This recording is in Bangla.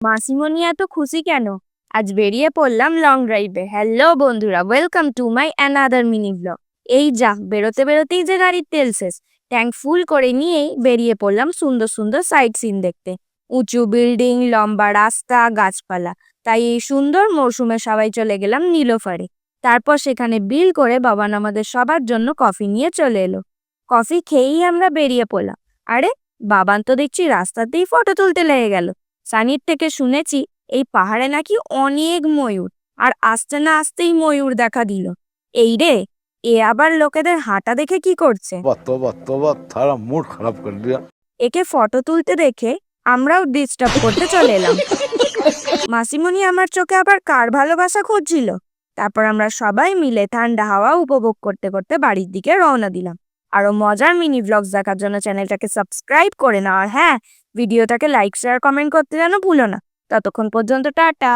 মাসিমণি এত খুশি কেন? আজ বেরিয়ে পড়লাম লং ড্রাইভে। হ্যালো বন্ধুরা, welcome to my another mini blog. এই যা বেরোতে বেরোতেই যে গাড়ির তেল শেষ। ট্যাঙ্ক ফুল করে নিয়েই বেরিয়ে পড়লাম সুন্দর সুন্দর সাইট সিন দেখতে। উঁচু বিল্ডিং, লম্বা রাস্তা, গাছপালা। তাই এই সুন্দর মরশুমে সবাই চলে গেলাম নীলোফারে। তারপর সেখানে বিল করে বাবান আমাদের সবার জন্য কফি নিয়ে চলে এলো। কফি খেয়েই আমরা বেরিয়ে পড়লাম। আরে, বাবান তো দেখছি রাস্তাতেই ফটো তুলতে লেগে গেল। সানির থেকে শুনেছি এই পাহাড়ে নাকি অনেক ময়ূর, আর আসতে না আসতেই ময়ূর দেখা দিল। এই রে, এ আবার লোকেদের হাঁটা দেখে কি করছে? तौबा तौबा थारा मूड खराब कर दिया। একে ফটো তুলতে দেখে আমরাও ডিস্টার্ব করতে চলে এলাম। মাসিমণি আমার চোখে আবার কার ভালোবাসা খুঁজছিল। তারপর আমরা সবাই মিলে ঠান্ডা হাওয়া উপভোগ করতে করতে বাড়ির দিকে রওনা দিলাম। আরো মজার মিনি ব্লগস দেখার জন্য চ্যানেলটাকে সাবস্ক্রাইব করে নাও, আর হ্যাঁ, ভিডিওটাকে লাইক শেয়ার কমেন্ট করতে যেন ভুলো না। ততক্ষণ পর্যন্ত টাটা।